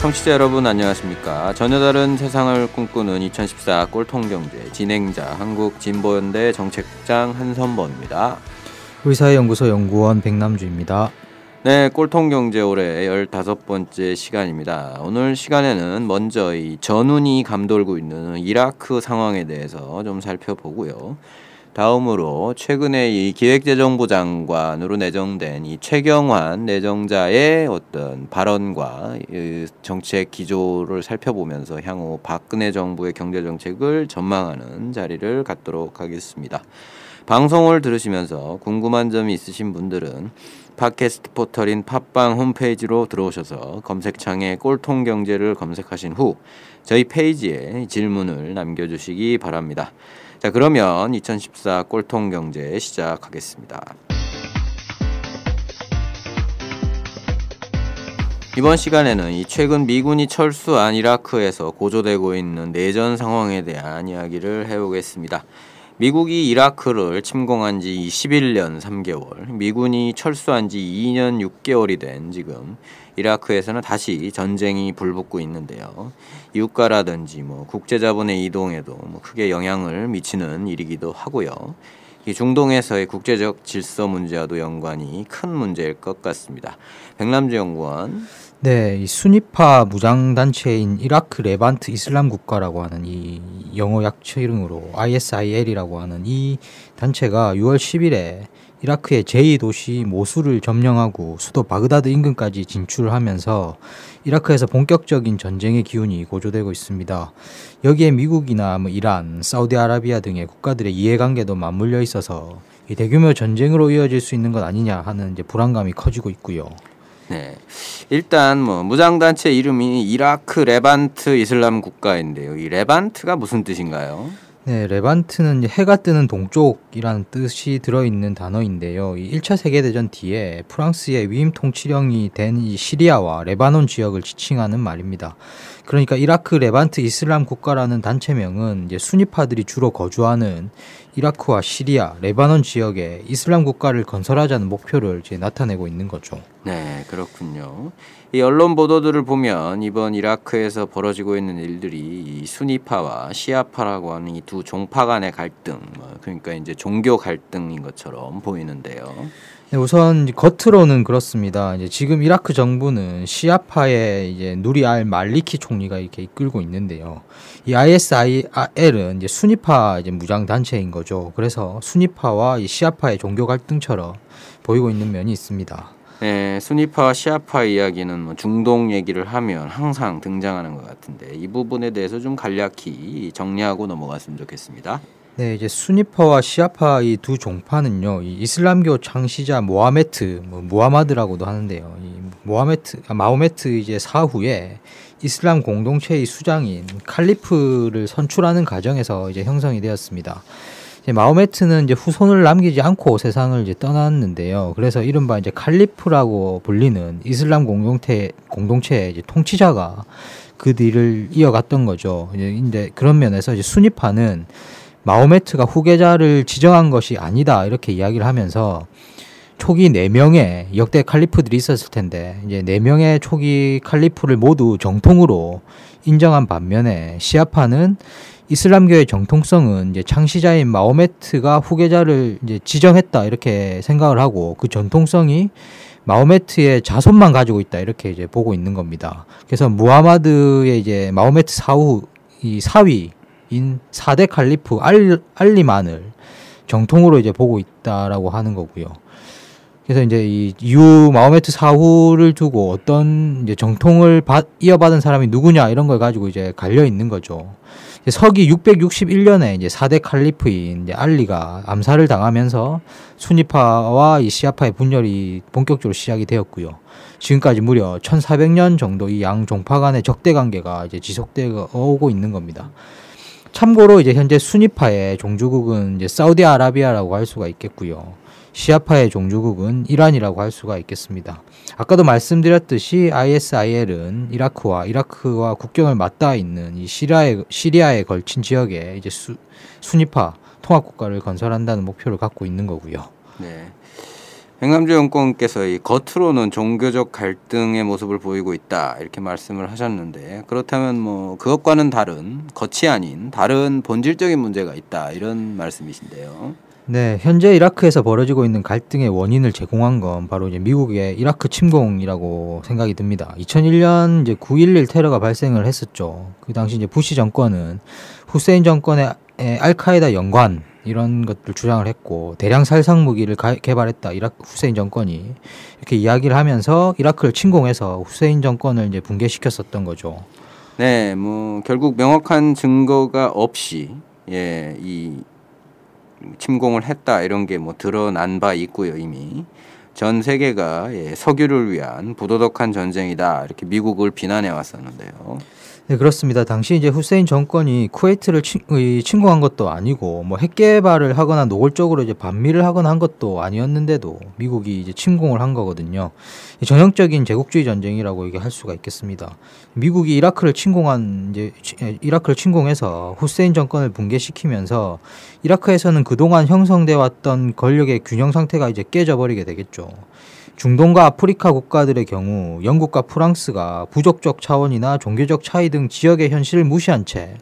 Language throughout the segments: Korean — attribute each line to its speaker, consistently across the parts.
Speaker 1: 청취자 여러분 안녕하십니까. 전혀 다른 세상을 꿈꾸는 2014 꼴통경제 진행자 한국진보연대 정책장 한선범입니다.
Speaker 2: 의사연구소 연구원 백남주입니다.
Speaker 1: 네, 꼴통경제 올해 15번째 시간입니다. 오늘 시간에는 먼저 이 전운이 감돌고 있는 이라크 상황에 대해서 좀 살펴보고요. 다음으로 최근에 이 기획재정부 장관으로 내정된 이 최경환 내정자의 어떤 발언과 정책 기조를 살펴보면서 향후 박근혜 정부의 경제정책을 전망하는 자리를 갖도록 하겠습니다. 방송을 들으시면서 궁금한 점이 있으신 분들은 팟캐스트 포털인 팟빵 홈페이지로 들어오셔서 검색창에 꼴통경제를 검색하신 후 저희 페이지에 질문을 남겨주시기 바랍니다. 자, 그러면 2014 꼴통경제 시작하겠습니다. 이번 시간에는 이 최근 미군이 철수한 이라크에서 고조되고 있는 내전 상황에 대한 이야기를 해보겠습니다. 미국이 이라크를 침공한 지 21년 3개월, 미군이 철수한 지 2년 6개월이 된 지금 이라크에서는 다시 전쟁이 불붙고 있는데요. 유가라든지 국제자본의 이동에도 크게 영향을 미치는 일이기도 하고요. 이 중동에서의 국제적 질서 문제와도 연관이 큰 문제일 것 같습니다. 백남주 연구원.
Speaker 2: 네, 이 순위파 무장단체인 이라크 레반트 이슬람 국가라고 하는 이 영어 약칭으로 ISIL이라고 하는 이 단체가 6월 10일에 이라크의 제2도시 모술을 점령하고 수도 바그다드 인근까지 진출하면서 이라크에서 본격적인 전쟁의 기운이 고조되고 있습니다. 여기에 미국이나 이란, 사우디아라비아 등의 국가들의 이해관계도 맞물려 있어서 이 대규모 전쟁으로 이어질 수 있는 것 아니냐 하는 이제 불안감이 커지고 있고요.
Speaker 1: 네, 일단 무장단체 이름이 이라크 레반트 이슬람 국가인데요. 이 레반트가 무슨 뜻인가요?
Speaker 2: 네, 레반트는 해가 뜨는 동쪽이라는 뜻이 들어있는 단어인데요. 이 1차 세계대전 뒤에 프랑스의 위임 통치령이 된 이 시리아와 레바논 지역을 지칭하는 말입니다. 그러니까 이라크 레반트 이슬람 국가라는 단체명은 이제 순위파들이 주로 거주하는 이라크와 시리아, 레바논 지역에 이슬람 국가를 건설하자는 목표를 이제 나타내고 있는 거죠.
Speaker 1: 네, 그렇군요. 이 언론 보도들을 보면 이번 이라크에서 벌어지고 있는 일들이 이 순위파와 시아파라고 하는 이 두 종파 간의 갈등, 그러니까 이제 종교 갈등인 것처럼 보이는데요.
Speaker 2: 네, 우선 겉으로는 그렇습니다. 이제 지금 이라크 정부는 시아파의 이제 누리 알 말리키 총리가 이렇게 이끌고 있는데요. 이 ISIL은 이제 순위파 이제 무장 단체인 거죠. 그래서 순위파와 이 시아파의 종교 갈등처럼 보이고 있는 면이 있습니다.
Speaker 1: 네, 순위파와 시아파 이야기는 중동 얘기를 하면 항상 등장하는 것 같은데 이 부분에 대해서 좀 간략히 정리하고 넘어갔으면 좋겠습니다.
Speaker 2: 네, 이제 순위파와 시아파 이 두 종파는요, 이 이슬람교 창시자 모하메트, 무하마드라고도 하는데요. 이 마호메트 이제 사후에 이슬람 공동체의 수장인 칼리프를 선출하는 과정에서 이제 형성이 되었습니다. 이제 마호메트는 이제 후손을 남기지 않고 세상을 이제 떠났는데요. 그래서 이른바 이제 칼리프라고 불리는 이슬람 공동체의 이제 통치자가 그 뒤를 이어갔던 거죠. 이제 그런 면에서 이제 순위파는 마호메트가 후계자를 지정한 것이 아니다 이렇게 이야기를 하면서 초기 4명의 역대 칼리프들이 있었을 텐데 이제 4명의 초기 칼리프를 모두 정통으로 인정한 반면에 시아파는 이슬람교의 정통성은 이제 창시자인 마호메트가 후계자를 이제 지정했다 이렇게 생각을 하고 그 전통성이 마호메트의 자손만 가지고 있다 이렇게 이제 보고 있는 겁니다. 그래서 무하마드의 이제 마호메트 사후 이 사위인 4대 칼리프 알리만을 정통으로 이제 보고 있다라고 하는 거고요. 그래서 이제 이 이후 마호메트 사후를 두고 어떤 이제 정통을 이어받은 사람이 누구냐 이런 걸 가지고 이제 갈려 있는 거죠. 서기 661년에 이제 4대 칼리프인 이제 알리가 암살을 당하면서 순위파와 이 시아파의 분열이 본격적으로 시작이 되었고요. 지금까지 무려 1400년 정도 이 양 종파 간의 적대 관계가 이제 지속되어 오고 있는 겁니다. 참고로 이제 현재 순위파의 종주국은 이제 사우디아라비아라고 할 수가 있겠고요. 시아파의 종주국은 이란이라고 할 수가 있겠습니다. 아까도 말씀드렸듯이 ISIL은 이라크와 국경을 맞닿아 있는 이 시리아에 걸친 지역에 이제 순위파 통합국가를 건설한다는 목표를 갖고 있는 거고요.
Speaker 1: 네. 행감주 연구원께서 이 겉으로는 종교적 갈등의 모습을 보이고 있다 이렇게 말씀을 하셨는데 그렇다면 뭐 그것과는 다른 겉이 아닌 다른 본질적인 문제가 있다 이런 말씀이신데요.
Speaker 2: 네, 현재 이라크에서 벌어지고 있는 갈등의 원인을 제공한 건 바로 이제 미국의 이라크 침공이라고 생각이 듭니다. 2001년 이제 9.11 테러가 발생을 했었죠. 그 당시 이제 부시 정권은 후세인 정권의 알카에다 연관 이런 것들 주장을 했고 대량 살상 무기를 개발했다 이라크 후세인 정권이 이렇게 이야기를 하면서 이라크를 침공해서 후세인 정권을 이제 붕괴시켰었던 거죠.
Speaker 1: 네, 뭐 결국 명확한 증거가 없이 이 침공을 했다 이런 게 뭐 드러난 바 있고요. 이미 전 세계가 석유를 위한 부도덕한 전쟁이다 이렇게 미국을 비난해 왔었는데요.
Speaker 2: 네, 그렇습니다. 당시 이제 후세인 정권이 쿠웨이트를 침공한 것도 아니고 뭐 핵 개발을 하거나 노골적으로 이제 반미를 하거나 한 것도 아니었는데도 미국이 이제 침공을 한 거거든요. 전형적인 제국주의 전쟁이라고 얘기할 수가 있겠습니다. 미국이 이라크를 침공해서 후세인 정권을 붕괴시키면서 이라크에서는 그동안 형성돼 왔던 권력의 균형 상태가 이제 깨져버리게 되겠죠. 중동과 아프리카 국가들의 경우 영국과 프랑스가 부족적 차원이나 종교적 차이 등 지역의 현실을 무시한 채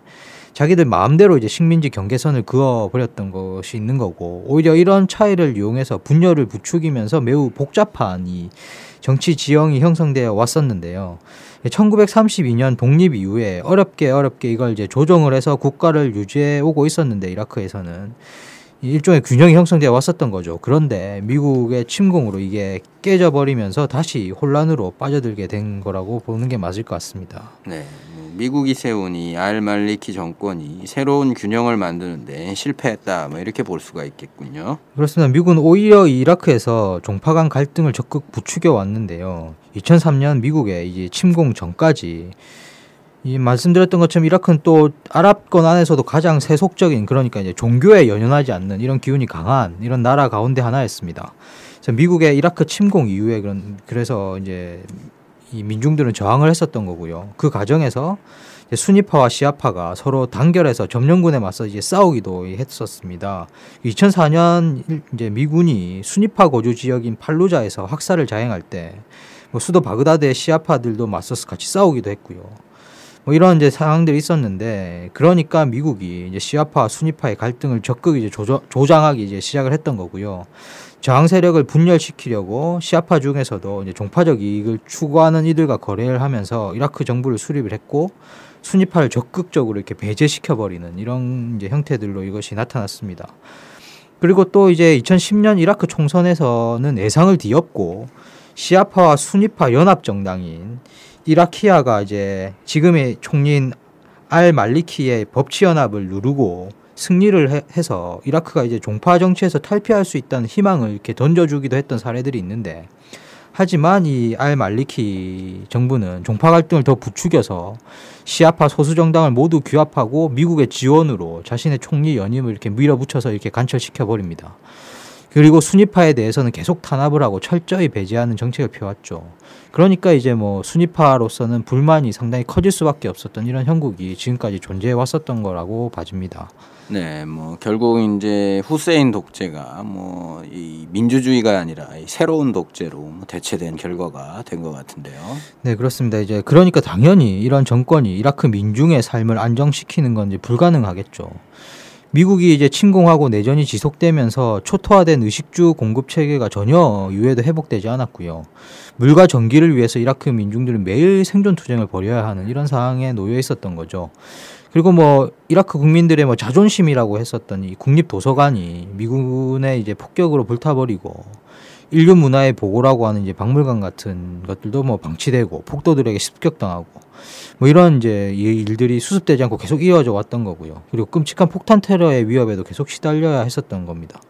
Speaker 2: 자기들 마음대로 이제 식민지 경계선을 그어버렸던 것이 있는 거고 오히려 이런 차이를 이용해서 분열을 부추기면서 매우 복잡한 이 정치 지형이 형성되어 왔었는데요. 1932년 독립 이후에 어렵게 이걸 이제 조정을 해서 국가를 유지해 오고 있었는데 이라크에서는 일종의 균형이 형성되어 왔었던 거죠. 그런데 미국의 침공으로 이게 깨져버리면서 다시 혼란으로 빠져들게 된 거라고 보는 게 맞을 것 같습니다.
Speaker 1: 네, 미국이 세운 이 알말리키 정권이 새로운 균형을 만드는데 실패했다 뭐 이렇게 볼 수가 있겠군요.
Speaker 2: 그렇습니다. 미국은 오히려 이라크에서 종파 간 갈등을 적극 부추겨 왔는데요. 2003년 미국의 이제 침공 전까지 이 말씀드렸던 것처럼 이라크는 또 아랍권 안에서도 가장 세속적인 그러니까 이제 종교에 연연하지 않는 이런 기운이 강한 이런 나라 가운데 하나였습니다. 그래서 미국의 이라크 침공 이후에 그래서 이제 이 민중들은 저항을 했었던 거고요. 그 과정에서 이제 순위파와 시아파가 서로 단결해서 점령군에 맞서 이제 싸우기도 했었습니다. 2004년 이제 미군이 순위파 거주 지역인 팔루자에서 학살을 자행할 때 뭐 수도 바그다드의 시아파들도 맞서서 같이 싸우기도 했고요. 뭐 이런 이제 상황들이 있었는데 그러니까 미국이 이제 시아파와 순위파의 갈등을 적극 이제 조장하기 이제 시작을 했던 거고요. 저항 세력을 분열시키려고 시아파 중에서도 이제 종파적 이익을 추구하는 이들과 거래를 하면서 이라크 정부를 수립을 했고 순위파를 적극적으로 이렇게 배제시켜 버리는 이런 이제 형태들로 이것이 나타났습니다. 그리고 또 이제 2010년 이라크 총선에서는 예상을 뒤엎고 시아파와 순위파 연합 정당인 이라키아가 이제 지금의 총리인 알 말리키의 법치 연합을 누르고 승리를 해서 이라크가 이제 종파 정치에서 탈피할 수 있다는 희망을 이렇게 던져주기도 했던 사례들이 있는데 하지만 이 알 말리키 정부는 종파 갈등을 더 부추겨서 시아파 소수 정당을 모두 규합하고 미국의 지원으로 자신의 총리 연임을 이렇게 밀어붙여서 이렇게 간철시켜 버립니다. 그리고 순위파에 대해서는 계속 탄압을 하고 철저히 배제하는 정책을 펴왔죠. 그러니까 이제 뭐 순위파로서는 불만이 상당히 커질 수밖에 없었던 이런 형국이 지금까지 존재해 왔었던 거라고 봐집니다.
Speaker 1: 네, 뭐 결국 이제 후세인 독재가 뭐 이 민주주의가 아니라 이 새로운 독재로 뭐 대체된 결과가 된 것 같은데요.
Speaker 2: 네, 그렇습니다. 이제 그러니까 당연히 이런 정권이 이라크 민중의 삶을 안정시키는 건 이제 불가능하겠죠. 미국이 이제 침공하고 내전이 지속되면서 초토화된 의식주 공급 체계가 전혀 이후에도 회복되지 않았고요. 물과 전기를 위해서 이라크 민중들은 매일 생존 투쟁을 벌여야 하는 이런 상황에 놓여 있었던 거죠. 그리고 뭐 이라크 국민들의 뭐 자존심이라고 했었던 이 국립도서관이 미군의 이제 폭격으로 불타버리고 인류 문화의 보고라고 하는 이제 박물관 같은 것들도 뭐 방치되고 폭도들에게 습격당하고 뭐 이런 이제 일들이 수습되지 않고 계속 이어져 왔던 거고요. 그리고 끔찍한 폭탄 테러의 위협에도 계속 시달려야 했었던 겁니다.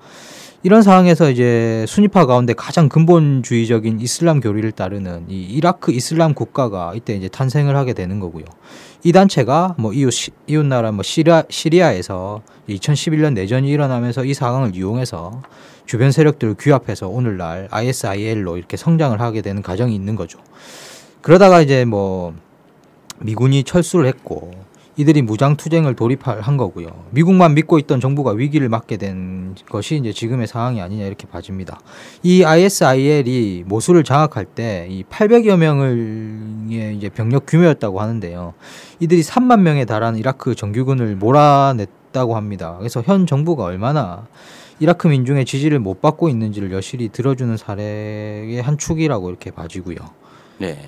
Speaker 2: 이런 상황에서 이제 순위파 가운데 가장 근본주의적인 이슬람 교리를 따르는 이 이라크 이슬람 국가가 이때 이제 탄생을 하게 되는 거고요. 이 단체가 뭐 이웃 나라 뭐 시리아에서 2011년 내전이 일어나면서 이 상황을 이용해서 주변 세력들을 규합해서 오늘날 ISIL로 이렇게 성장을 하게 되는 과정이 있는 거죠. 그러다가 이제 뭐 미군이 철수를 했고 이들이 무장 투쟁을 돌입한 거고요. 미국만 믿고 있던 정부가 위기를 맞게 된 것이 이제 지금의 상황이 아니냐 이렇게 봐집니다. 이 ISIL이 모술을 장악할 때 이 800여 명의 이제 병력 규모였다고 하는데요. 이들이 3만 명에 달하는 이라크 정규군을 몰아냈다고 합니다. 그래서 현 정부가 얼마나 이라크 민중의 지지를 못 받고 있는지를 여실히 들어주는 사례의 한 축이라고 이렇게 봐지고요.
Speaker 1: 네.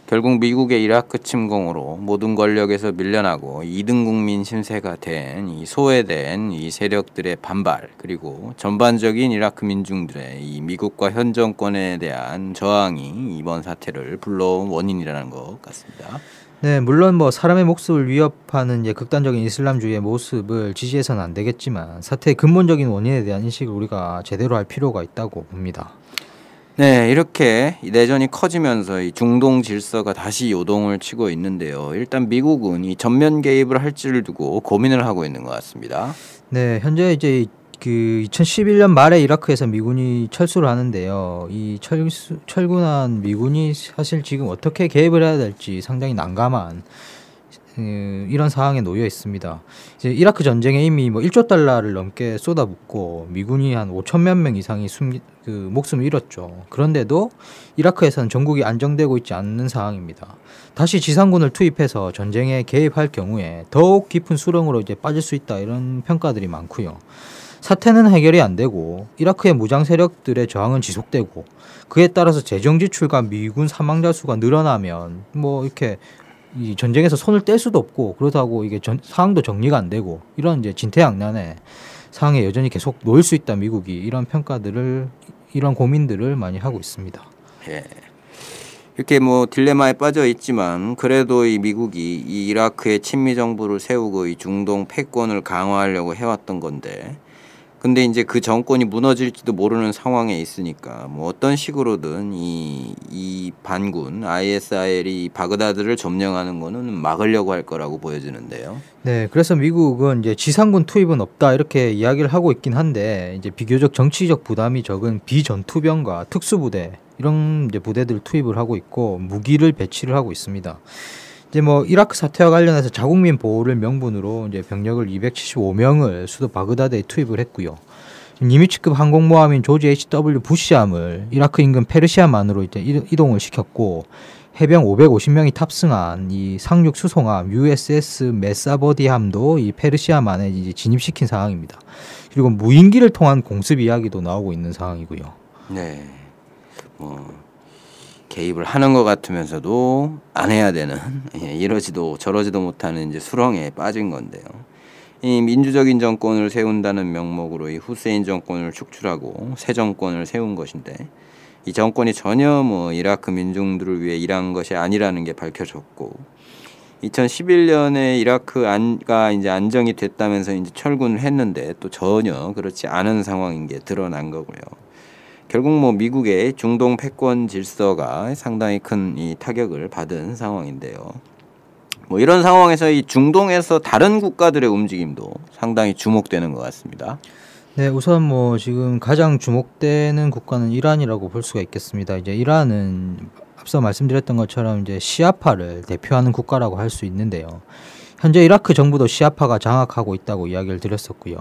Speaker 1: 결국 미국의 이라크 침공으로 모든 권력에서 밀려나고 2등 국민 신세가 된 이 소외된 이 세력들의 반발, 그리고 전반적인 이라크 민중들의 이 미국과 현 정권에 대한 저항이 이번 사태를 불러온 원인이라는 것 같습니다.
Speaker 2: 네, 물론 뭐 사람의 목숨을 위협하는 이제 극단적인 이슬람주의의 모습을 지지해서는 안 되겠지만 사태의 근본적인 원인에 대한 인식을 우리가 제대로 할 필요가 있다고 봅니다.
Speaker 1: 네, 이렇게 내전이 커지면서 이 중동 질서가 다시 요동을 치고 있는데요. 일단 미국은 이 전면 개입을 할지를 두고 고민을 하고 있는 것 같습니다.
Speaker 2: 네, 현재 이제 그 2011년 말에 이라크에서 미군이 철수를 하는데요. 이 철군한 미군이 사실 지금 어떻게 개입을 해야 될지 상당히 난감한 이런 상황에 놓여 있습니다. 이제 이라크 전쟁에 이미 뭐 1조 달러를 넘게 쏟아붓고 미군이 한 5천만 명 이상이 목숨을 잃었죠. 그런데도 이라크에서는 전국이 안정되고 있지 않는 상황입니다. 다시 지상군을 투입해서 전쟁에 개입할 경우에 더욱 깊은 수렁으로 이제 빠질 수 있다 이런 평가들이 많고요. 사태는 해결이 안 되고 이라크의 무장 세력들의 저항은 지속되고 그에 따라서 재정 지출과 미군 사망자 수가 늘어나면 뭐 이렇게 이 전쟁에서 손을 뗄 수도 없고 그렇다고 이게 상황도 정리가 안 되고 이런 이제 진퇴양난의 상황에 여전히 계속 놓일 수 있다 미국이 이런 이런 고민들을 많이 하고 있습니다.
Speaker 1: 예. 이렇게 뭐 딜레마에 빠져 있지만 그래도 이 미국이 이 이라크의 친미 정부를 세우고 이 중동 패권을 강화하려고 해왔던 건데, 근데 이제 그 정권이 무너질지도 모르는 상황에 있으니까 뭐 어떤 식으로든 이 반군 ISIL이 바그다드를 점령하는 거는 막으려고 할 거라고 보여지는데요.
Speaker 2: 네, 그래서 미국은 이제 지상군 투입은 없다 이렇게 이야기를 하고 있긴 한데 이제 비교적 정치적 부담이 적은 비전투병과 특수부대 이런 이제 부대들 투입을 하고 있고 무기를 배치를 하고 있습니다. 이제 뭐 이라크 사태와 관련해서 자국민 보호를 명분으로 이제 병력을 275명을 수도 바그다드에 투입을 했고요. 니미츠급 항공모함인 조지 H.W. 부시함을 이라크 인근 페르시아만으로 이제 이동을 시켰고 해병 550명이 탑승한 이 상륙 수송함 USS 메사버디함도 이 페르시아만에 이제 진입시킨 상황입니다. 그리고 무인기를 통한 공습 이야기도 나오고 있는 상황이고요.
Speaker 1: 네. 개입을 하는 것 같으면서도 안 해야 되는 이러지도 저러지도 못하는 이제 수렁에 빠진 건데요. 이 민주적인 정권을 세운다는 명목으로 이 후세인 정권을 축출하고 새 정권을 세운 것인데 이 정권이 전혀 뭐 이라크 민중들을 위해 일한 것이 아니라는 게 밝혀졌고 2011년에 이라크가 이제 안정이 됐다면서 이제 철군을 했는데 또 전혀 그렇지 않은 상황인 게 드러난 거고요. 결국 뭐 미국의 중동 패권 질서가 상당히 큰 이 타격을 받은 상황인데요. 뭐 이런 상황에서 이 중동에서 다른 국가들의 움직임도 상당히 주목되는 것 같습니다.
Speaker 2: 네, 우선 뭐 지금 가장 주목되는 국가는 이란이라고 볼 수가 있겠습니다. 이제 이란은 앞서 말씀드렸던 것처럼 이제 시아파를 대표하는 국가라고 할 수 있는데요. 현재 이라크 정부도 시아파가 장악하고 있다고 이야기를 드렸었고요.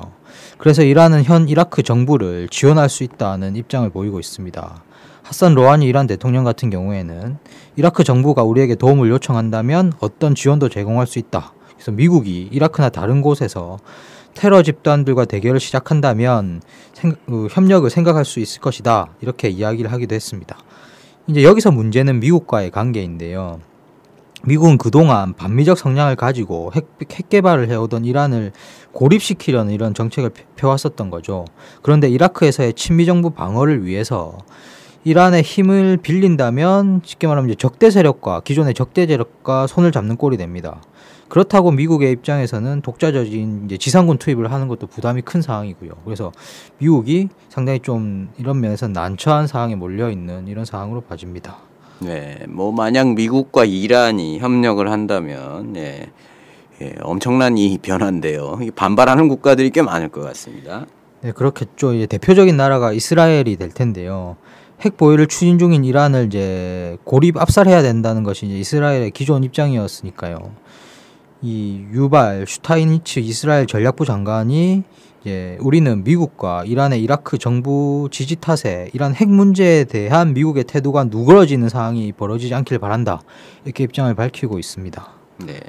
Speaker 2: 그래서 이란은 현 이라크 정부를 지원할 수 있다는 입장을 보이고 있습니다. 하산 로하니 이란 대통령 같은 경우에는 이라크 정부가 우리에게 도움을 요청한다면 어떤 지원도 제공할 수 있다. 그래서 미국이 이라크나 다른 곳에서 테러 집단들과 대결을 시작한다면 협력을 생각할 수 있을 것이다. 이렇게 이야기를 하기도 했습니다. 이제 여기서 문제는 미국과의 관계인데요. 미국은 그동안 반미적 성향을 가지고 핵 개발을 해오던 이란을 고립시키려는 이런 정책을 펴왔었던 거죠. 그런데 이라크에서의 친미정부 방어를 위해서 이란의 힘을 빌린다면 쉽게 말하면 이제 적대 세력과 기존의 적대 세력과 손을 잡는 꼴이 됩니다. 그렇다고 미국의 입장에서는 독자적인 이제 지상군 투입을 하는 것도 부담이 큰 상황이고요. 그래서 미국이 상당히 좀 이런 면에서 난처한 상황에 몰려 있는 이런 상황으로 봐집니다.
Speaker 1: 네, 뭐 만약 미국과 이란이 협력을 한다면 엄청난 이 변화인데요. 반발하는 국가들이 꽤 많을 것 같습니다.
Speaker 2: 네, 그렇겠죠. 이제 대표적인 나라가 이스라엘이 될 텐데요. 핵 보유를 추진 중인 이란을 이제 고립 압살해야 된다는 것이 이제 이스라엘의 기존 입장이었으니까요. 이 유발 슈타이니츠 이스라엘 전략부 장관이 이제 우리는 미국과 이란의 이라크 정부 지지 탓에 이란 핵 문제에 대한 미국의 태도가 누그러지는 상황이 벌어지지 않길 바란다. 이렇게 입장을 밝히고 있습니다.
Speaker 1: 네,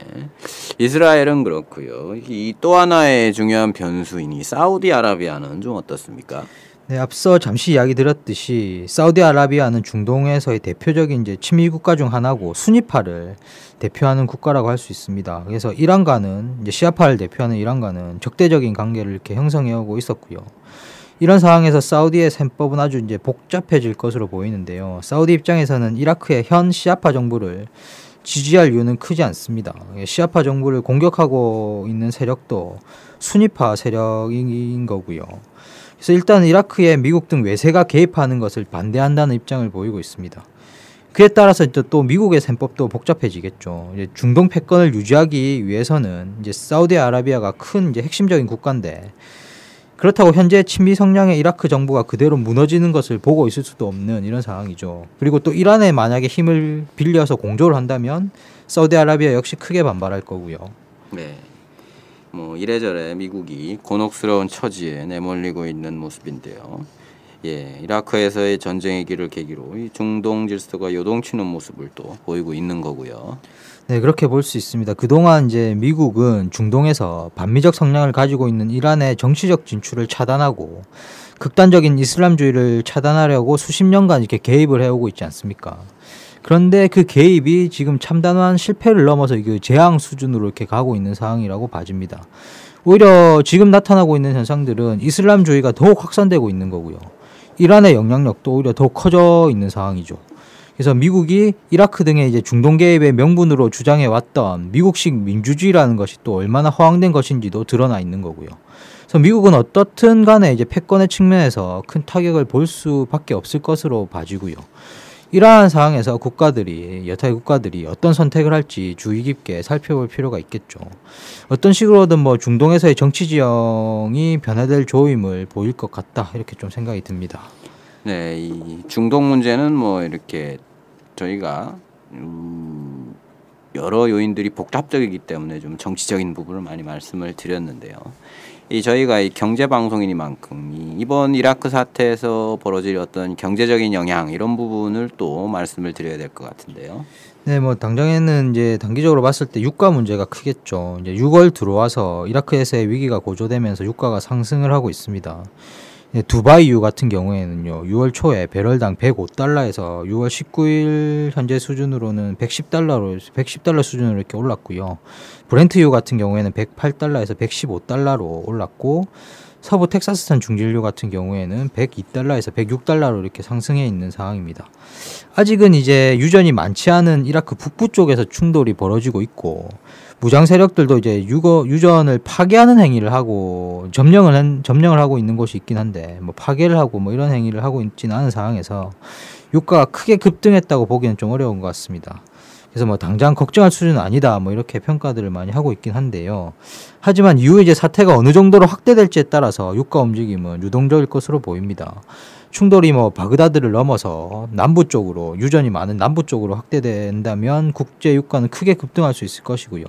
Speaker 1: 이스라엘은 그렇고요. 이 또 하나의 중요한 변수인 이 사우디아라비아는 좀 어떻습니까?
Speaker 2: 네, 앞서 잠시 이야기 드렸듯이 사우디아라비아는 중동에서의 대표적인 이제 친미 국가 중 하나고 순위파를 대표하는 국가라고 할 수 있습니다. 그래서 이란과는 이제 시아파를 대표하는 이란과는 적대적인 관계를 이렇게 형성해 오고 있었고요. 이런 상황에서 사우디의 셈법은 아주 이제 복잡해질 것으로 보이는데요. 사우디 입장에서는 이라크의 현 시아파 정부를 지지할 이유는 크지 않습니다. 시아파 정부를 공격하고 있는 세력도 순위파 세력인 거고요. 그래서 일단 이라크에 미국 등 외세가 개입하는 것을 반대한다는 입장을 보이고 있습니다. 그에 따라서 또 미국의 셈법도 복잡해지겠죠. 이제 중동 패권을 유지하기 위해서는 이제 사우디아라비아가 큰 이제 핵심적인 국가인데 그렇다고 현재 친미 성향의 이라크 정부가 그대로 무너지는 것을 보고 있을 수도 없는 이런 상황이죠. 그리고 또 이란에 만약에 힘을 빌려서 공조를 한다면 사우디아라비아 역시 크게 반발할 거고요.
Speaker 1: 네. 뭐 이래저래 미국이 곤혹스러운 처지에 내몰리고 있는 모습인데요. 예, 이라크에서의 전쟁의 길을 계기로 이 중동 질서가 요동치는 모습을 또 보이고 있는 거고요.
Speaker 2: 네, 그렇게 볼 수 있습니다. 그동안 이제 미국은 중동에서 반미적 성향을 가지고 있는 이란의 정치적 진출을 차단하고 극단적인 이슬람주의를 차단하려고 수십 년간 이렇게 개입을 해오고 있지 않습니까? 그런데 그 개입이 지금 참담한 실패를 넘어서 이게 재앙 수준으로 이렇게 가고 있는 상황이라고 봐집니다. 오히려 지금 나타나고 있는 현상들은 이슬람주의가 더욱 확산되고 있는 거고요. 이란의 영향력도 오히려 더 커져 있는 상황이죠. 그래서 미국이 이라크 등의 이제 중동 개입의 명분으로 주장해 왔던 미국식 민주주의라는 것이 또 얼마나 허황된 것인지도 드러나 있는 거고요. 그래서 미국은 어떻든 간에 이제 패권의 측면에서 큰 타격을 볼 수밖에 없을 것으로 봐지고요. 이러한 상황에서 여타의 국가들이 어떤 선택을 할지 주의 깊게 살펴볼 필요가 있겠죠. 어떤 식으로든 뭐 중동에서의 정치 지형이 변화될 조짐을 보일 것 같다 이렇게 좀 생각이 듭니다.
Speaker 1: 네, 이 중동 문제는 뭐 이렇게 저희가 여러 요인들이 복잡적이기 때문에 좀 정치적인 부분을 많이 말씀을 드렸는데요. 저희가 이 경제 방송이니만큼 이번 이라크 사태에서 벌어질 어떤 경제적인 영향 이런 부분을 또 말씀을 드려야 될 것 같은데요.
Speaker 2: 네, 뭐 당장에는 이제 단기적으로 봤을 때 유가 문제가 크겠죠. 이제 6월 들어와서 이라크에서의 위기가 고조되면서 유가가 상승을 하고 있습니다. 두바이유 같은 경우에는요, 6월 초에 배럴당 105달러에서 6월 19일 현재 수준으로는 110달러 수준으로 이렇게 올랐고요. 브렌트유 같은 경우에는 108달러에서 115달러로 올랐고, 서부 텍사스산 중진유 같은 경우에는 102달러에서 106달러로 이렇게 상승해 있는 상황입니다. 아직은 이제 유전이 많지 않은 이라크 북부 쪽에서 충돌이 벌어지고 있고, 무장 세력들도 이제 유전을 파괴하는 행위를 하고 점령을 하고 있는 곳이 있긴 한데 뭐 파괴를 하고 뭐 이런 행위를 하고 있지는 않은 상황에서 유가가 크게 급등했다고 보기는 좀 어려운 것 같습니다. 그래서 뭐 당장 걱정할 수준은 아니다 뭐 이렇게 평가들을 많이 하고 있긴 한데요. 하지만 이후 이제 사태가 어느 정도로 확대될지에 따라서 유가 움직임은 유동적일 것으로 보입니다. 충돌이 뭐 바그다드를 넘어서 남부 쪽으로 유전이 많은 남부 쪽으로 확대된다면 국제 유가는 크게 급등할 수 있을 것이고요.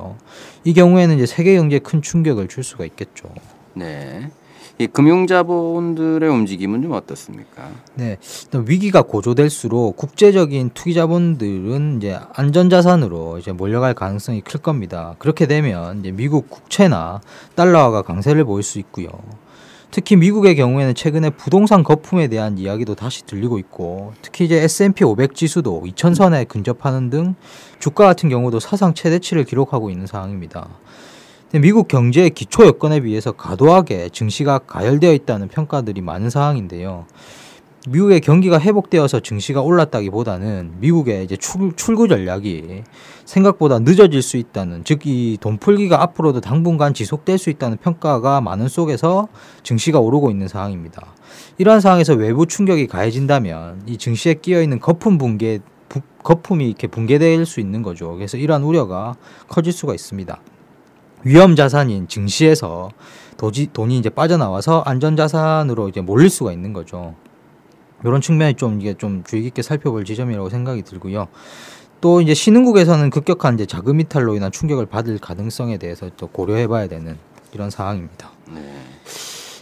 Speaker 2: 이 경우에는 이제 세계 경제에 큰 충격을 줄 수가 있겠죠.
Speaker 1: 네. 이 금융자본들의 움직임은 좀 어떻습니까?
Speaker 2: 네, 위기가 고조될수록 국제적인 투기자본들은 이제 안전자산으로 이제 몰려갈 가능성이 클 겁니다. 그렇게 되면 이제 미국 국채나 달러화가 강세를 보일 수 있고요. 특히 미국의 경우에는 최근에 부동산 거품에 대한 이야기도 다시 들리고 있고, 특히 이제 S&P 500 지수도 2000선에 근접하는 등 주가 같은 경우도 사상 최대치를 기록하고 있는 상황입니다. 미국 경제의 기초 여건에 비해서 과도하게 증시가 가열되어 있다는 평가들이 많은 상황인데요. 미국의 경기가 회복되어서 증시가 올랐다기보다는 미국의 이제 출구 전략이 생각보다 늦어질 수 있다는, 즉 이 돈풀기가 앞으로도 당분간 지속될 수 있다는 평가가 많은 속에서 증시가 오르고 있는 상황입니다. 이러한 상황에서 외부 충격이 가해진다면 이 증시에 끼어 있는 거품이 이렇게 붕괴될 수 있는 거죠. 그래서 이러한 우려가 커질 수가 있습니다. 위험 자산인 증시에서 돈이 이제 빠져나와서 안전 자산으로 이제 몰릴 수가 있는 거죠. 이런 측면이 이게 좀 주의 깊게 살펴볼 지점이라고 생각이 들고요. 또 이제 신흥국에서는 급격한 이제 자금 이탈로 인한 충격을 받을 가능성에 대해서 또 고려해봐야 되는 이런 상황입니다.
Speaker 1: 네.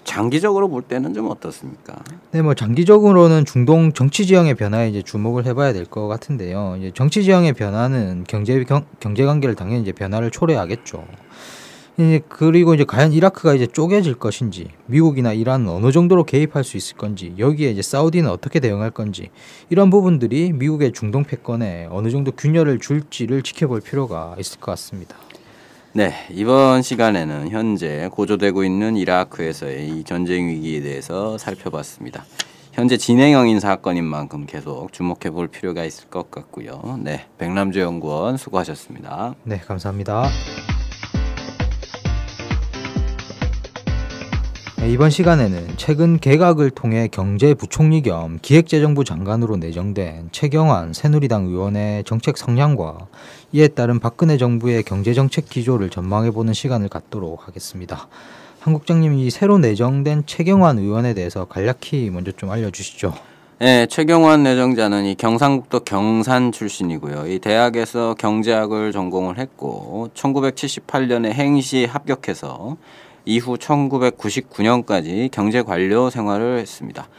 Speaker 1: 장기적으로 볼 때는 좀 어떻습니까?
Speaker 2: 네, 뭐 장기적으로는 중동 정치 지형의 변화에 이제 주목을 해봐야 될 것 같은데요. 이제 정치 지형의 변화는 경제 관계를 당연히 이제 변화를 초래하겠죠. 이제 그리고 이제 과연 이라크가 이제 쪼개질 것인지, 미국이나 이란은 어느 정도로 개입할 수 있을 건지, 여기에 이제 사우디는 어떻게 대응할 건지, 이런 부분들이 미국의 중동 패권에 어느 정도 균열을 줄지를 지켜볼 필요가 있을 것 같습니다.
Speaker 1: 네, 이번 시간에는 현재 고조되고 있는 이라크에서의 이 전쟁 위기에 대해서 살펴봤습니다. 현재 진행형인 사건인 만큼 계속 주목해 볼 필요가 있을 것 같고요. 네, 백남주 연구원 수고하셨습니다.
Speaker 2: 네, 감사합니다. 네, 이번 시간에는 최근 개각을 통해 경제부총리 겸 기획재정부 장관으로 내정된 최경환 새누리당 의원의 정책 성향과 이에 따른 박근혜 정부의 경제정책 기조를 전망해보는 시간을 갖도록 하겠습니다. 한국장님, 이 새로 내정된 최경환 의원에 대해서 간략히 먼저 좀 알려주시죠.
Speaker 1: 네, 최경환 내정자는 이 경상북도 경산 출신이고요. 이 대학에서 경제학을 전공을 했고 1978년에 행시 합격해서 이후 1999년까지 경제관료 생활을 했습니다.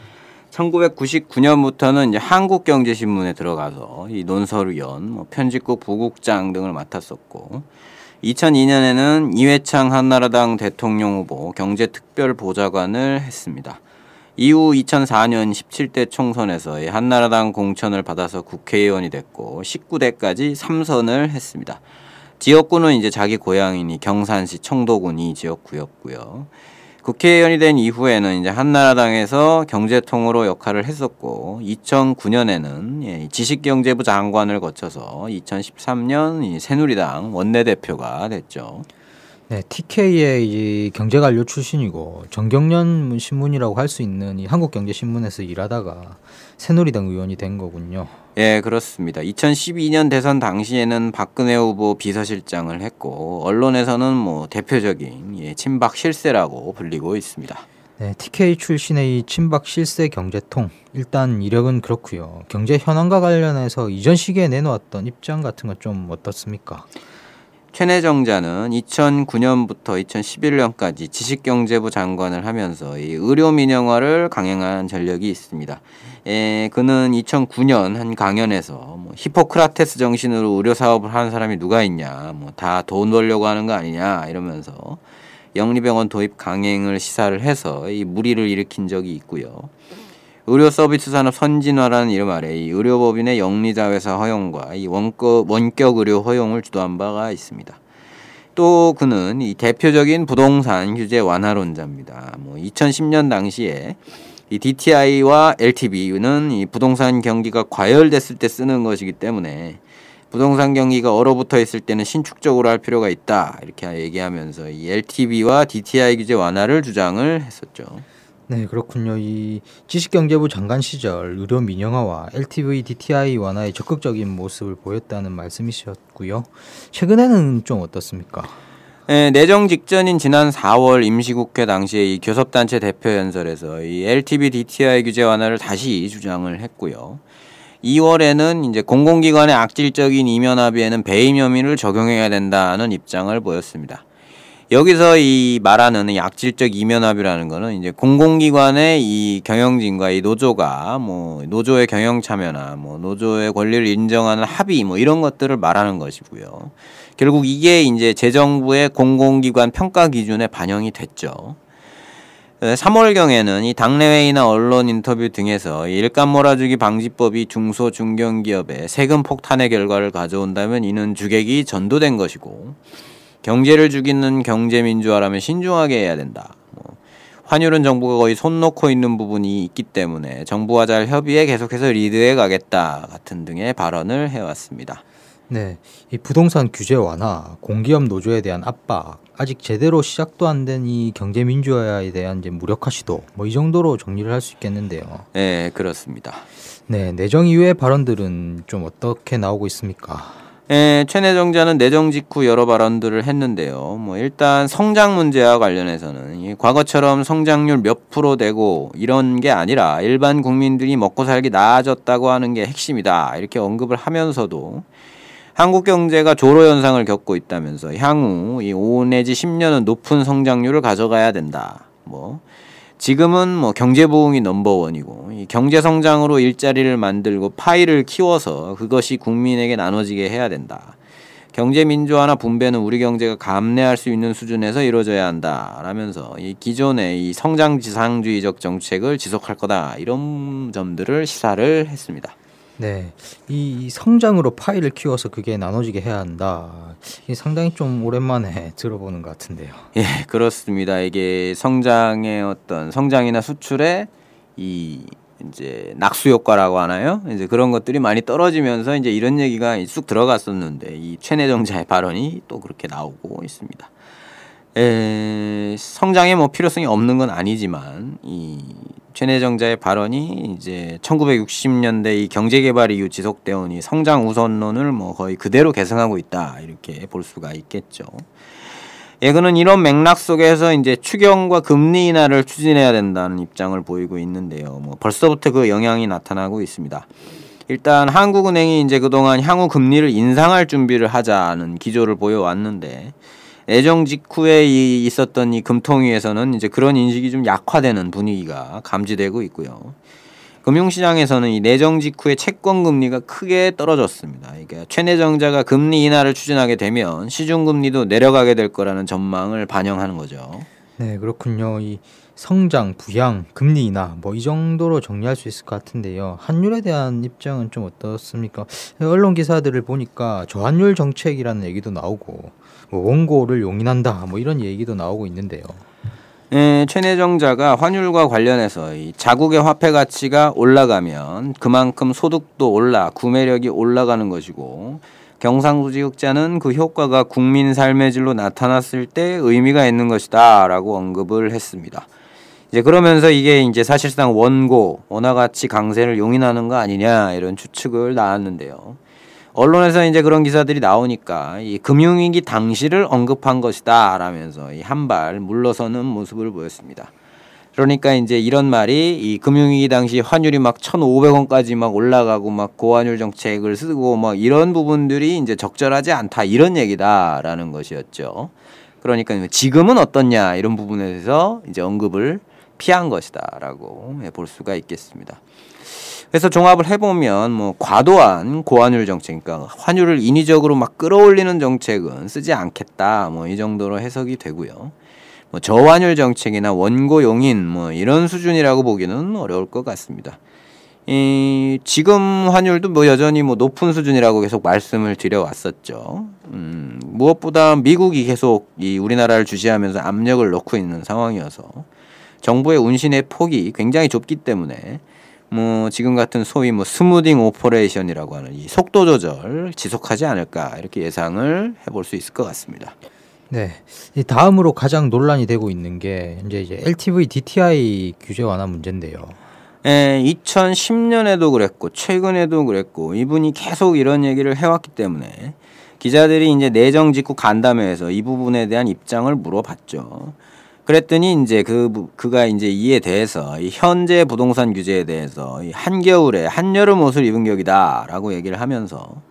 Speaker 1: 1999년부터는 이제 한국경제신문에 들어가서 이 논설위원, 편집국 부국장 등을 맡았었고, 2002년에는 이회창 한나라당 대통령 후보 경제특별보좌관을 했습니다. 이후 2004년 17대 총선에서 한나라당 공천을 받아서 국회의원이 됐고 19대까지 3선을 했습니다. 지역구는 이제 자기 고향인 경산시 청도군 이 지역구였고요. 국회의원이 된 이후에는 이제 한나라당에서 경제통으로 역할을 했었고 2009년에는 지식경제부 장관을 거쳐서 2013년 새누리당 원내대표가 됐죠.
Speaker 2: 네, TK의 이 경제관료 출신이고 정경련 신문이라고 할 수 있는 이 한국경제신문에서 일하다가 새누리당 의원이 된 거군요.
Speaker 1: 예, 그렇습니다. 2012년 대선 당시에는 박근혜 후보 비서실장을 했고 언론에서는 뭐 대표적인 친박 실세라고 불리고 있습니다.
Speaker 2: 네, TK 출신의 이 친박 실세 경제통, 일단 이력은 그렇고요. 경제 현안과 관련해서 이전 시기에 내놓았던 입장 같은 건 좀 어떻습니까?
Speaker 1: 최 내정자는 2009년부터 2011년까지 지식경제부 장관을 하면서 이 의료 민영화를 강행한 전력이 있습니다. 그는 2009년 한 강연에서 히포크라테스 정신으로 의료 사업을 하는 사람이 누가 있냐, 다 돈 벌려고 하는 거 아니냐 이러면서 영리병원 도입 강행을 시사를 해서 이 물의를 일으킨 적이 있고요. 의료 서비스 산업 선진화라는 이름 아래 이 의료법인의 영리자회사 허용과 이 원격 의료 허용을 주도한 바가 있습니다. 또 그는 이 대표적인 부동산 규제 완화론자입니다. 2010년 당시에 이 DTI와 LTV는 이 부동산 경기가 과열됐을 때 쓰는 것이기 때문에 부동산 경기가 얼어붙어 있을 때는 신축적으로 할 필요가 있다 이렇게 얘기하면서 이 LTV와 DTI 규제 완화를 주장을 했었죠.
Speaker 2: 네, 그렇군요. 이 지식경제부 장관 시절 의료 민영화와 LTV, DTI 완화에 적극적인 모습을 보였다는 말씀이셨고요. 최근에는 좀 어떻습니까?
Speaker 1: 네, 내정 직전인 지난 4월 임시국회 당시에 이 교섭단체 대표연설에서 이 LTV, DTI 규제 완화를 다시 주장을 했고요. 2월에는 이제 공공기관의 악질적인 이면 합의에는 배임 혐의를 적용해야 된다는 입장을 보였습니다. 여기서 이 말하는 이 악질적 이면 합의라는 거는 이제 공공기관의 이 경영진과 이 노조가 노조의 경영 참여나 노조의 권리를 인정하는 합의 이런 것들을 말하는 것이고요. 결국 이게 이제 재정부의 공공기관 평가 기준에 반영이 됐죠. 3월경에는 이 당내회의나 언론 인터뷰 등에서 일감 몰아주기 방지법이 중소 중견기업에 세금 폭탄의 결과를 가져온다면 이는 주객이 전도된 것이고 경제를 죽이는 경제민주화라면 신중하게 해야 된다. 환율은 정부가 거의 손 놓고 있는 부분이 있기 때문에 정부와 잘 협의해 계속해서 리드해 가겠다 같은 등의 발언을 해왔습니다.
Speaker 2: 네, 이 부동산 규제 완화, 공기업 노조에 대한 압박, 아직 제대로 시작도 안 된 이 경제 민주화에 대한 이제 무력화 시도, 이 정도로 정리를 할 수 있겠는데요.
Speaker 1: 네, 그렇습니다.
Speaker 2: 네, 내정 이후의 발언들은 좀 어떻게 나오고 있습니까?
Speaker 1: 최내정자는 내정 직후 여러 발언들을 했는데요. 뭐 일단 성장 문제와 관련해서는 이 과거처럼 성장률 몇 프로 되고 이런 게 아니라 일반 국민들이 먹고 살기 나아졌다고 하는 게 핵심이다. 이렇게 언급을 하면서도 한국 경제가 조로 현상을 겪고 있다면서 향후 이 5 내지 10년은 높은 성장률을 가져가야 된다. 뭐 지금은 뭐 경제 부흥이 넘버원이고 이 경제 성장으로 일자리를 만들고 파이를 키워서 그것이 국민에게 나눠지게 해야 된다. 경제 민주화나 분배는 우리 경제가 감내할 수 있는 수준에서 이루어져야 한다라면서 이 기존의 이 성장 지상주의적 정책을 지속할 거다. 이런 점들을 시사를 했습니다.
Speaker 2: 네, 이 성장으로 파이를 키워서 그게 나눠지게 해야 한다. 이 상당히 좀 오랜만에 들어보는 것 같은데요.
Speaker 1: 예, 그렇습니다. 이게 성장의 어떤 성장이나 수출의 이 이제 낙수 효과라고 하나요? 이제 그런 것들이 많이 떨어지면서 이제 이런 얘기가 쑥 들어갔었는데 이 최내정자의 발언이 또 그렇게 나오고 있습니다. 성장에 뭐 필요성이 없는 건 아니지만 이 최내정자의 발언이 이제 1960년대 이 경제개발 이후 지속되어 이 성장 우선론을 뭐 거의 그대로 계승하고 있다 이렇게 볼 수가 있겠죠. 그는 이런 맥락 속에서 이제 추경과 금리 인하를 추진해야 된다는 입장을 보이고 있는데요. 뭐 벌써부터 그 영향이 나타나고 있습니다. 일단 한국은행이 이제 그동안 향후 금리를 인상할 준비를 하자는 기조를 보여왔는데 내정 직후에 있었던 이 금통위에서는 이제 그런 인식이 좀 약화되는 분위기가 감지되고 있고요. 금융시장에서는 이 내정 직후에 채권 금리가 크게 떨어졌습니다. 그러니까 최내정자가 금리 인하를 추진하게 되면 시중 금리도 내려가게 될 거라는 전망을 반영하는 거죠.
Speaker 2: 네, 그렇군요. 이 성장, 부양, 금리 인하 뭐 이 정도로 정리할 수 있을 것 같은데요. 환율에 대한 입장은 좀 어떻습니까? 언론 기사들을 보니까 저환율 정책이라는 얘기도 나오고 뭐 원고를 용인한다 뭐 이런 얘기도 나오고 있는데요.
Speaker 1: 최내정자가 환율과 관련해서 이 자국의 화폐 가치가 올라가면 그만큼 소득도 올라 구매력이 올라가는 것이고 경상수지흑자는 그 효과가 국민 삶의 질로 나타났을 때 의미가 있는 것이다 라고 언급을 했습니다. 이제 그러면서 이게 이제 사실상 원고 원화 가치 강세를 용인하는 거 아니냐 이런 추측을 낳았는데요. 언론에서 이제 그런 기사들이 나오니까 이 금융위기 당시를 언급한 것이다 라면서 이 한 발 물러서는 모습을 보였습니다. 그러니까 이제 이런 말이 이 금융위기 당시 환율이 막 1,500원까지 막 올라가고 막 고환율 정책을 쓰고 막 이런 부분들이 이제 적절하지 않다 이런 얘기다라는 것이었죠. 그러니까 지금은 어떻냐 이런 부분에 대해서 이제 언급을 피한 것이다라고 볼 수가 있겠습니다. 그래서 종합을 해보면 뭐 과도한 고환율 정책, 그러니까 환율을 인위적으로 막 끌어올리는 정책은 쓰지 않겠다, 뭐 이 정도로 해석이 되고요. 뭐 저환율 정책이나 원고 용인 뭐 이런 수준이라고 보기는 어려울 것 같습니다. 지금 환율도 뭐 여전히 뭐 높은 수준이라고 계속 말씀을 드려왔었죠. 무엇보다 미국이 계속 이 우리나라를 주시하면서 압력을 넣고 있는 상황이어서 정부의 운신의 폭이 굉장히 좁기 때문에 뭐 지금 같은 소위 뭐 스무딩 오퍼레이션이라고 하는 이 속도 조절 지속하지 않을까 이렇게 예상을 해볼 수 있을 것 같습니다.
Speaker 2: 네, 이 다음으로 가장 논란이 되고 있는 게 이제 LTV DTI 규제 완화 문제인데요.
Speaker 1: 2010년에도 그랬고 최근에도 그랬고 이분이 계속 이런 얘기를 해왔기 때문에 기자들이 이제 내정 직후 간담회에서 이 부분에 대한 입장을 물어봤죠. 그랬더니 이제 그가 이제 이에 대해서 이 현재 부동산 규제에 대해서 이 한겨울에 한여름 옷을 입은 격이다라고 얘기를 하면서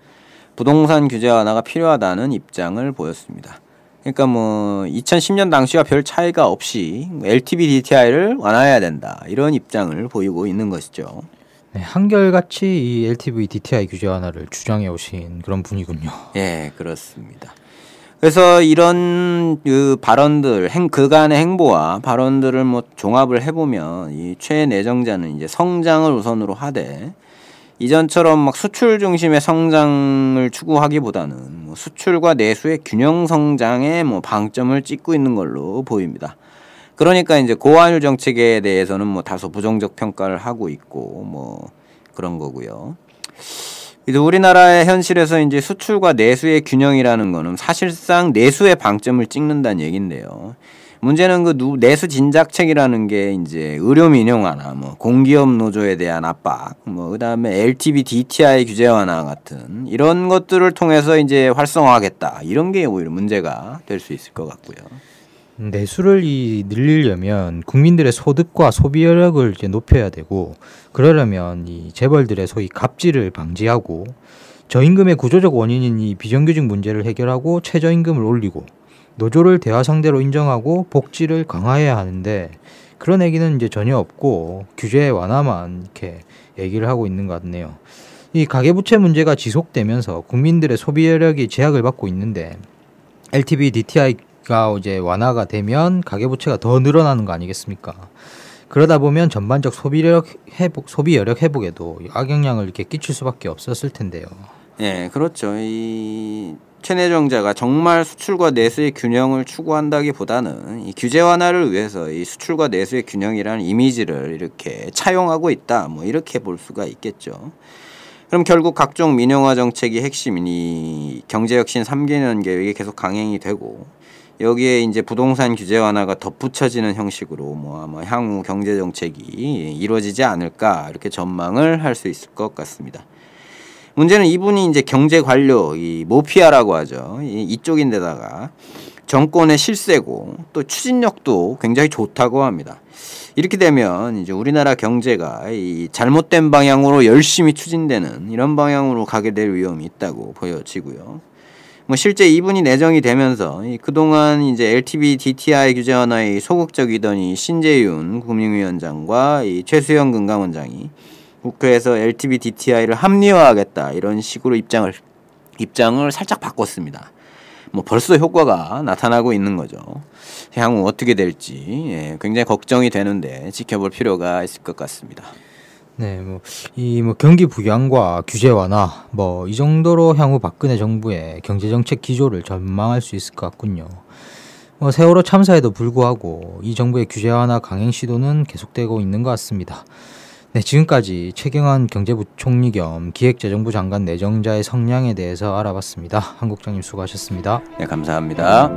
Speaker 1: 부동산 규제 완화가 필요하다는 입장을 보였습니다. 그러니까 뭐 2010년 당시와 별 차이가 없이 LTV DTI를 완화해야 된다 이런 입장을 보이고 있는 것이죠.
Speaker 2: 네, 한결같이 이 LTV DTI 규제 완화를 주장해 오신 그런 분이군요.
Speaker 1: 예, 그렇습니다. 그래서 이런 그 발언들, 그간의 행보와 발언들을 뭐 종합을 해보면 이 최내정자는 이제 성장을 우선으로 하되 이전처럼 막 수출 중심의 성장을 추구하기보다는 뭐 수출과 내수의 균형 성장에 뭐 방점을 찍고 있는 걸로 보입니다. 그러니까 이제 고환율 정책에 대해서는 뭐 다소 부정적 평가를 하고 있고 뭐 그런 거고요. 우리나라의 현실에서 이제 수출과 내수의 균형이라는 거는 사실상 내수의 방점을 찍는다는 얘기인데요. 문제는 그 내수 진작책이라는 게 이제 의료 민영화나 뭐 공기업 노조에 대한 압박, 뭐 그다음에 LTV DTI 규제 완화 같은 이런 것들을 통해서 이제 활성화하겠다 이런 게 오히려 문제가 될 수 있을 것 같고요.
Speaker 2: 내수를 늘리려면 국민들의 소득과 소비 여력을 이제 높여야 되고, 그러려면 이 재벌들의 소위 갑질을 방지하고, 저임금의 구조적 원인인 이 비정규직 문제를 해결하고 최저임금을 올리고, 노조를 대화 상대로 인정하고 복지를 강화해야 하는데, 그런 얘기는 이제 전혀 없고 규제 완화만 이렇게 얘기를 하고 있는 것 같네요. 이 가계부채 문제가 지속되면서 국민들의 소비 여력이 제약을 받고 있는데, LTV DTI가 이제 완화가 되면 가계부채가 더 늘어나는 거 아니겠습니까? 그러다 보면 전반적 소비 여력 회복에도 악영향을 이렇게 끼칠 수밖에 없었을 텐데요.
Speaker 1: 네, 그렇죠. 이 최내 정자가 정말 수출과 내수의 균형을 추구한다기보다는 이 규제 완화를 위해서 이 수출과 내수의 균형이라는 이미지를 이렇게 차용하고 있다. 뭐 이렇게 볼 수가 있겠죠. 그럼 결국 각종 민영화 정책이 핵심인 이 경제혁신 3개년 계획이 계속 강행이 되고, 여기에 이제 부동산 규제 완화가 덧붙여지는 형식으로 뭐 아마 향후 경제 정책이 이루어지지 않을까 이렇게 전망을 할 수 있을 것 같습니다. 문제는 이분이 이제 경제 관료, 이 모피아라고 하죠. 이쪽인데다가 정권의 실세고 또 추진력도 굉장히 좋다고 합니다. 이렇게 되면 이제 우리나라 경제가 이 잘못된 방향으로 열심히 추진되는 이런 방향으로 가게 될 위험이 있다고 보여지고요. 뭐 실제 이분이 내정이 되면서 그동안 이제 LTV DTI 규제 완화에 소극적이던 이 신재윤 금융위원장과 이 최수영 금감원장이 국회에서 LTV DTI를 합리화하겠다 이런 식으로 입장을 살짝 바꿨습니다. 뭐 벌써 효과가 나타나고 있는 거죠. 향후 어떻게 될지 굉장히 걱정이 되는데 지켜볼 필요가 있을 것 같습니다.
Speaker 2: 네, 뭐 경기 부양과 규제 완화, 뭐 이 정도로 향후 박근혜 정부의 경제 정책 기조를 전망할 수 있을 것 같군요. 뭐 세월호 참사에도 불구하고 이 정부의 규제 완화 강행 시도는 계속되고 있는 것 같습니다. 네, 지금까지 최경환 경제부총리 겸 기획재정부 장관 내정자의 성향에 대해서 알아봤습니다. 한 국장님 수고하셨습니다.
Speaker 1: 네, 감사합니다.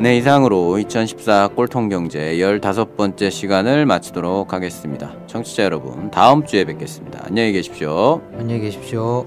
Speaker 1: 네, 이상으로 2014 꼴통경제 15번째 시간을 마치도록 하겠습니다. 청취자 여러분, 다음 주에 뵙겠습니다. 안녕히 계십시오.
Speaker 2: 안녕히 계십시오.